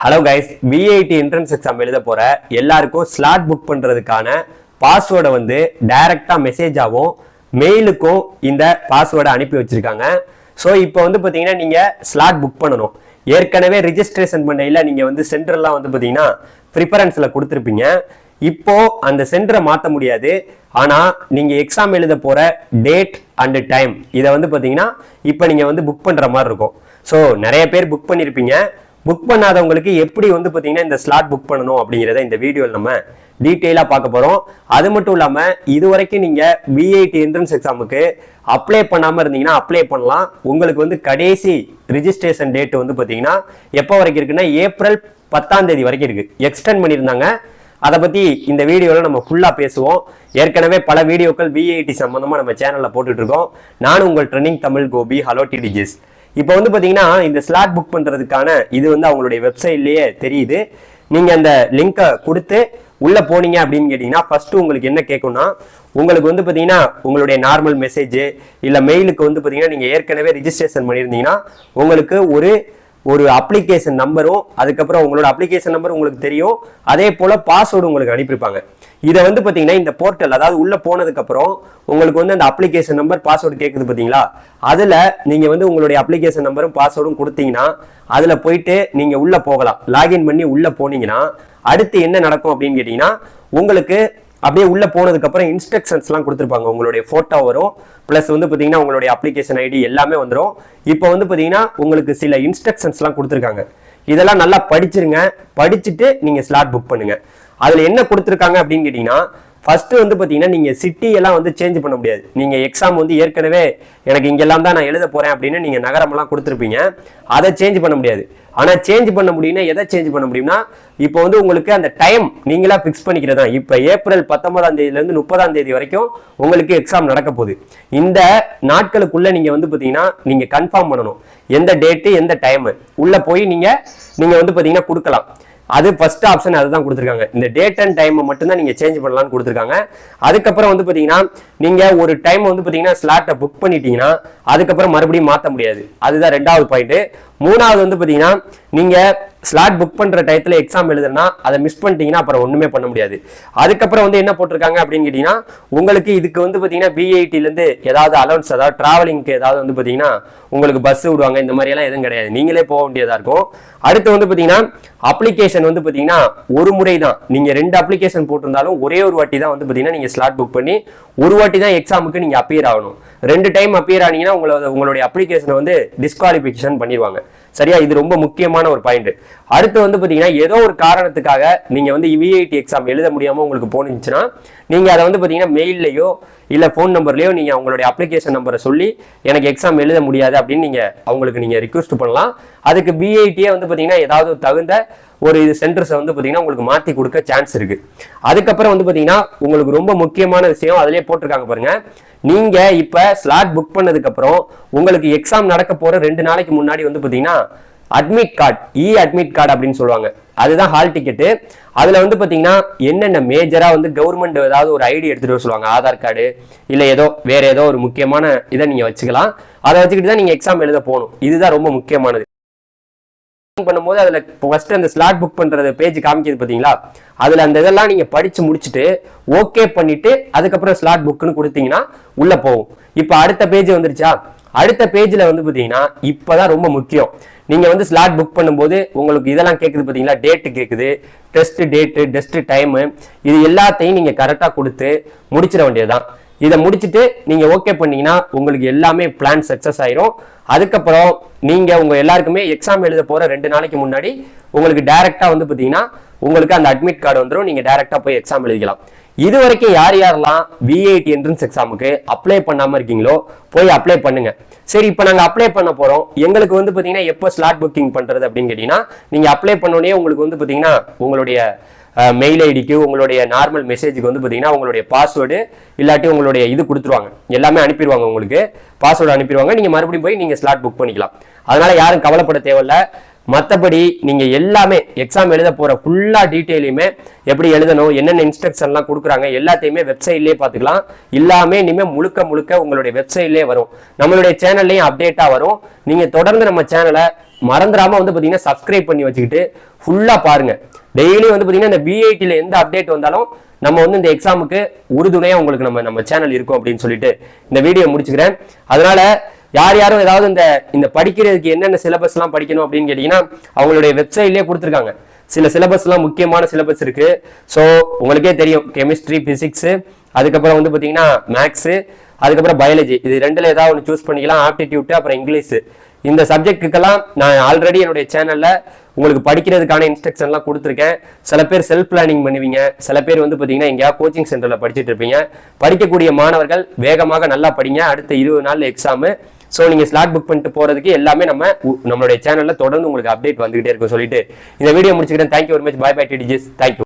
Hello guys, VIT entrance exam எழுத போற எல்லாருக்கும் ஸ்லாட் புக் பண்றதுக்கான பாஸ்வேர்டை வந்து டைரக்டா மெசேஜாகவும் மெயிலுக்கும் இந்த பாஸ்வேர்டை அனுப்பி வச்சிருக்காங்க. ஸோ இப்போ வந்து பார்த்தீங்கன்னா நீங்க ஸ்லாட் புக் பண்ணணும். ஏற்கனவே ரிஜிஸ்ட்ரேஷன் பண்ணையில் நீங்க வந்து சென்டர்லாம் வந்து பார்த்தீங்கன்னா ப்ரிஃபரன்ஸ்ல கொடுத்துருப்பீங்க. இப்போ அந்த சென்டரை மாற்ற முடியாது. ஆனா நீங்க எக்ஸாம் எழுத போற டேட் அண்ட் டைம் இதை வந்து பார்த்தீங்கன்னா இப்போ நீங்க வந்து புக் பண்ற மாதிரி இருக்கும். ஸோ நிறைய பேர் புக் பண்ணியிருப்பீங்க. புக் பண்ணாதவங்களுக்கு எப்படி வந்து பார்த்தீங்கன்னா இந்த ஸ்லாட் புக் பண்ணணும் அப்படிங்கிறத இந்த வீடியோவில் நம்ம டீட்டெயிலாக பார்க்க போகிறோம். அது மட்டும் இல்லாமல் இது வரைக்கும் நீங்கள் விஐடி என்ட்ரன்ஸ் எக்ஸாமுக்கு அப்ளை பண்ணாமல் இருந்தீங்கன்னா அப்ளை பண்ணலாம். உங்களுக்கு வந்து கடைசி ரிஜிஸ்ட்ரேஷன் டேட் வந்து பார்த்தீங்கன்னா எப்போ வரைக்கும் இருக்குன்னா ஏப்ரல் 10 வரைக்கும் இருக்கு. எக்ஸ்டெண்ட் பண்ணியிருந்தாங்க. அதை பற்றி இந்த வீடியோவில் நம்ம ஃபுல்லாக பேசுவோம். ஏற்கனவே பல வீடியோக்கள் விஐடி சம்மந்தமாக நம்ம சேனலில் போட்டுட்டு இருக்கோம். நானும் உங்கள் ட்ரெண்டிங் தமிழ் கோபி. ஹலோ டிடிஜிஸ். இப்போ வந்து பார்த்தீங்கன்னா இந்த ஸ்லாட் புக் பண்ணுறதுக்கான இது வந்து அவங்களுடைய வெப்சைட்லேயே தெரியுது. நீங்கள் அந்த லிங்கை கொடுத்து உள்ளே போனீங்க அப்படின்னு கேட்டிங்கன்னா ஃபஸ்ட்டு உங்களுக்கு என்ன கேட்கும்னா, உங்களுக்கு வந்து பார்த்தீங்கன்னா உங்களுடைய நார்மல் மெசேஜ் இல்லை மெயிலுக்கு வந்து பார்த்தீங்கன்னா நீங்கள் ஏற்கனவே ரிஜிஸ்ட்ரேஷன் பண்ணியிருந்தீங்கன்னா உங்களுக்கு ஒரு அப்ளிகேஷன் நம்பரும், அதுக்கப்புறம் உங்களோட அப்ளிகேஷன் நம்பர் உங்களுக்கு தெரியும். அதே போல் பாஸ்வேர்டு உங்களுக்கு அனுப்பியிருப்பாங்க. இதை வந்து பார்த்தீங்கன்னா இந்த போர்ட்டல், அதாவது உள்ள போனதுக்கு அப்புறம் உங்களுக்கு வந்து அந்த அப்ளிகேஷன் நம்பர் பாஸ்வேர்டு கேட்குது பார்த்தீங்களா, அதில் நீங்கள் வந்து உங்களுடைய அப்ளிகேஷன் நம்பரும் பாஸ்வேர்டும் கொடுத்தீங்கன்னா அதில் போயிட்டு நீங்கள் உள்ளே போகலாம். லாகின் பண்ணி உள்ளே போனீங்கன்னா அடுத்து என்ன நடக்கும் அப்படின்னு கேட்டிங்கன்னா, உங்களுக்கு அப்படியே உள்ள போனதுக்கு அப்புறம் இன்ஸ்ட்ரக்ஷன்ஸ்லாம் கொடுத்துருப்பாங்க. உங்களுடைய போட்டோ வரும், பிளஸ் வந்து பார்த்தீங்கன்னா உங்களுடைய அப்ளிகேஷன் ஐடி எல்லாமே வந்துடும். இப்போ வந்து பார்த்தீங்கன்னா உங்களுக்கு சில இன்ஸ்ட்ரக்ஷன்ஸ்லாம் கொடுத்துருக்காங்க. இதெல்லாம் நல்லா படிச்சிருங்க. படிச்சுட்டு நீங்கள் ஸ்லாட் புக் பண்ணுங்க. அதில் என்ன கொடுத்துருக்காங்க அப்படின்னு கேட்டிங்கன்னா, ஃபர்ஸ்ட் வந்து பார்த்தீங்கன்னா நீங்கள் சிட்டி எல்லாம் வந்து சேஞ்ச் பண்ண முடியாது. நீங்கள் எக்ஸாம் வந்து ஏற்கனவே எனக்கு இங்கெல்லாம் தான் நான் எழுத போகிறேன் அப்படின்னு நீங்கள் நகரமெல்லாம் கொடுத்துருப்பீங்க. அதை சேஞ்ச் பண்ண முடியாது. ஆனால் சேஞ்ச் பண்ண முடியும்னா எதை சேஞ்ச் பண்ண முடியும்னா, இப்போ வந்து உங்களுக்கு அந்த டைம் நீங்களா ஃபிக்ஸ் பண்ணிக்கிறதா. இப்போ ஏப்ரல் 19 30 வரைக்கும் உங்களுக்கு எக்ஸாம் நடக்க போகுது. இந்த நாட்களுக்குள்ள நீங்கள் வந்து பார்த்தீங்கன்னா நீங்கள் கன்ஃபார்ம் பண்ணணும் எந்த டேட்டு எந்த டைமு. உள்ளே போய் நீங்கள் வந்து பார்த்தீங்கன்னா கொடுக்கலாம். அது ஃபர்ஸ்ட் ஆப்ஷன் அதுதான் கொடுத்துருக்காங்க. இந்த டேட் அண்ட் டைம் மட்டும் தான் நீங்க சேஞ்ச் பண்ணலாம்னு கொடுத்துருக்காங்க. அதுக்கப்புறம் வந்து பாத்தீங்கன்னா நீங்க ஒரு டைம் வந்து பாத்தீங்கன்னா ஸ்லாட்டை புக் பண்ணிட்டீங்கன்னா அதுக்கப்புறம் மறுபடியும் மாற்ற முடியாது. அதுதான் ரெண்டாவது பாயிண்ட். மூணாவது வந்து பாத்தீங்கன்னா நீங்க ஸ்லாட் புக் பண்ற டயத்துல எக்ஸாம் எழுதுனா அதை மிஸ் பண்ணிட்டீங்கன்னா அப்புறம் ஒண்ணுமே பண்ண முடியாது. அதுக்கப்புறம் வந்து என்ன போட்டிருக்காங்க அப்படின்னு கேட்டீங்கன்னா, உங்களுக்கு இதுக்கு வந்து பாத்தீங்கன்னா விஐடில இருந்து ஏதாவது அலவன்ஸ், அதாவது டிராவலிங்க்கு ஏதாவது வந்து பாத்தீங்கன்னா உங்களுக்கு பஸ் விடுவாங்க, இந்த மாதிரி எல்லாம் எதுவும் கிடையாது. நீங்களே போக வேண்டியதா இருக்கும். அடுத்து வந்து பாத்தீங்கன்னா அப்ளிகேஷன் வந்து பாத்தீங்கன்னா ஒரு முறை தான். நீங்க 2 அப்ளிகேஷன் போட்டிருந்தாலும் ஒரே ஒரு வாட்டி தான் வந்து பாத்தீங்கன்னா நீங்க ஸ்லாட் புக் பண்ணி ஒரு வாட்டி தான் எக்ஸாமுக்கு நீங்க அப்பியர் ஆகணும். 2 டைம் அப்பியர் ஆனீங்கன்னா உங்களுடைய அப்ளிகேஷனை வந்து டிஸ்குவாலிஃபிகேஷன் பண்ணிடுவாங்க. சரியா? இது ரொம்ப முக்கியமான ஒரு பாயிண்ட். அடுத்து வந்து பாத்தீங்கன்னா ஏதோ ஒரு காரணத்துக்காக நீங்க வந்து விஐடி எக்ஸாம் எழுத முடியாம உங்களுக்கு போனுச்சுன்னா நீங்க அதை வந்து பாத்தீங்கன்னா மெயில்லையோ இல்ல போன் நம்பர்லயோ நீங்க அவங்களுடைய அப்ளிகேஷன் நம்பரை சொல்லி எனக்கு எக்ஸாம் எழுத முடியாது அப்படின்னு நீங்க ரிக்வெஸ்ட் பண்ணலாம். அதுக்கு பிஐடியே வந்து பாத்தீங்கன்னா ஏதாவது தகுந்த ஒரு சென்டர்ஸை வந்து பாத்தீங்கன்னா உங்களுக்கு மாத்தி கொடுக்க சான்ஸ் இருக்கு. அதுக்கப்புறம் வந்து பாத்தீங்கன்னா உங்களுக்கு ரொம்ப முக்கியமான விஷயம் அதிலே போட்டிருக்காங்க பாருங்க. நீங்க இப்ப ஸ்லாட் புக் பண்ணதுக்கு அப்புறம் உங்களுக்கு எக்ஸாம் நடக்க போற 2 நாளைக்கு முன்னாடி வந்து பாத்தீங்கன்னா அட்மிட் கார்டு, அட்மிட் கார்டு அப்படின்னு சொல்லுவாங்க. அதுதான் ஹால் டிக்கெட்டு. அதுல வந்து பாத்தீங்கன்னா என்னென்ன மேஜரா வந்து கவர்மெண்ட் ஏதாவது ஒரு ஐடி எடுத்துட்டு வர சொல்லுவாங்க, ஆதார் கார்டு இல்ல வேற ஏதோ ஒரு முக்கியமான இதை நீங்க வச்சுக்கலாம். அதை வச்சுக்கிட்டு தான் நீங்க எக்ஸாம் எழுத போகணும். இதுதான் ரொம்ப முக்கியமானது. பண்ணும்போது அதுல ஃபர்ஸ்ட் அந்த ஸ்லாட் புக் பண்றது பேஜ் காமிக்கிறது பாத்தீங்களா, அதுல அந்த இதெல்லாம் நீங்க படிச்சு முடிச்சுட்டு ஓகே பண்ணிட்டு அதுக்கப்புறம் ஸ்லாட் புக்னு கொடுத்தீங்கன்னா உள்ள போகும். இப்ப அடுத்த பேஜ் வந்துருச்சா? அடுத்த பேஜ்ல வந்து பாத்தீங்கன்னா இப்பதான் ரொம்ப முக்கியம். நீங்க வந்து ஸ்லாட் புக் பண்ணும்போது உங்களுக்கு இதெல்லாம் கேக்குது பாத்தீங்களா, டேட்டு கேக்குது, டெஸ்ட் டேட்டு, டெஸ்ட் டைம், இது எல்லாத்தையும் நீங்க கரெக்டா கொடுத்து முடிச்சிட வேண்டியதுதான். இதை முடிச்சுட்டு நீங்க ஓகே பண்ணீங்கன்னா உங்களுக்கு எல்லாமே பிளான் சக்சஸ் ஆயிரும். அதுக்கப்புறம் நீங்க உங்க எல்லாருக்குமே எக்ஸாம் எழுத போற 2 நாளைக்கு முன்னாடி உங்களுக்கு டைரக்டா வந்து பாத்தீங்கன்னா உங்களுக்கு அந்த அட்மிட் கார்டு வந்துடும். நீங்க டைரக்டா போய் எக்ஸாம் எழுதிக்கலாம். இது வரைக்கும் யாரெல்லாம் விஐடி என்ட்ரன்ஸ் எக்ஸாமுக்கு அப்ளை பண்ணாம இருக்கீங்களோ போய் அப்ளை பண்ணுங்க. சரி, இப்போ நாங்க அப்ளை பண்ண போறோம், எங்களுக்கு வந்து பாத்தீங்கன்னா எப்போ ஸ்லாட் புக்கிங் பண்றது அப்படின்னு கேட்டீங்கன்னா, நீங்க அப்ளை பண்ணோடனே உங்களுக்கு வந்து பாத்தீங்கன்னா உங்களுடைய மெயில் ஐடிக்கு உங்களுடைய நார்மல் மெசேஜுக்கு வந்து பாத்தீங்கன்னா உங்களுடைய பாஸ்வேர்டு இல்லாட்டி உங்களுடைய இது கொடுத்துருவாங்க, எல்லாமே அனுப்பிடுவாங்க. உங்களுக்கு பாஸ்வேர்டு அனுப்பிடுவாங்க. நீங்க மறுபடியும் போய் நீங்க ஸ்லாட் புக் பண்ணிக்கலாம். அதனால யாரும் கவலைப்பட தேவையில்ல. மற்றபடி நீங்க எல்லாமே எக்ஸாம் எழுத போற ஃபுல்லா டீட்டெயிலுமே எப்படி எழுதணும், என்னென்ன இன்ஸ்ட்ரக்ஷன்லாம் கொடுக்குறாங்க எல்லாத்தையுமே வெப்சைட்லேயே பார்த்துக்கலாம். எல்லாமே இனிமே முழுக்க முழுக்க உங்களுடைய வெப்சைட்லேயே வரும், நம்மளுடைய சேனல்லையும் அப்டேட்டா வரும். நீங்க தொடர்ந்து நம்ம சேனலை மறந்துடாம வந்து பாத்தீங்கன்னா சப்ஸ்கிரைப் பண்ணி வச்சுக்கிட்டு ஃபுல்லா பாருங்க. டெய்லி வந்து பாத்தீங்கன்னா இந்த பிஐடில எந்த அப்டேட் வந்தாலும் நம்ம வந்து இந்த எக்ஸாமுக்கு உறுதுணையா உங்களுக்கு நம்ம சேனல் இருக்கும் அப்படின்னு சொல்லிட்டு இந்த வீடியோ முடிச்சுக்கிறேன். அதனால யாரும் ஏதாவது இந்த படிக்கிறதுக்கு என்னென்ன சிலபஸ் எல்லாம் படிக்கணும் அப்படின்னு கேட்டீங்கன்னா அவங்களுடைய வெப்சைட்லயே கொடுத்துருக்காங்க. சில சிலபஸ் எல்லாம் முக்கியமான சிலபஸ் இருக்கு. ஸோ உங்களுக்கே தெரியும், கெமிஸ்ட்ரி, பிசிக்ஸ், அதுக்கப்புறம் வந்து பாத்தீங்கன்னா மேக்ஸ், அதுக்கப்புறம் பயாலஜி, இது ரெண்டுல ஏதாவது ஒன்று சூஸ் பண்ணிக்கலாம். ஆப்டிடியூட், அப்புறம் இங்கிலீஷ். இந்த சப்ஜெக்டுக்கெல்லாம் நான் ஆல்ரெடி என்னுடைய சேனல்ல உங்களுக்கு படிக்கிறதுக்கான இன்ஸ்ட்ரக்ஷன்லாம் கொடுத்துருக்கேன். சில பேர் செல்ஃப் பிளானிங் பண்ணுவீங்க, சில பேர் வந்து பார்த்தீங்கன்னா எங்கேயா கோச்சிங் சென்டர்ல படிச்சுட்டு இருப்பீங்க. படிக்கக்கூடிய மாணவர்கள் வேகமாக நல்லா படிங்க, அடுத்த 20 நாள் எக்ஸாமு. ஸோ நீங்கள் ஸ்லாட் புக் பண்ணிட்டு போறதுக்கு எல்லாமே நம்மளுடைய சேனல்ல தொடர்ந்து உங்களுக்கு அப்டேட் வந்துகிட்டே இருக்கும் சொல்லிட்டு இந்த வீடியோ முடிச்சுக்கிறேன். Thank you very much. Bye bye டிடிஜிஸ். தேங்க்யூ.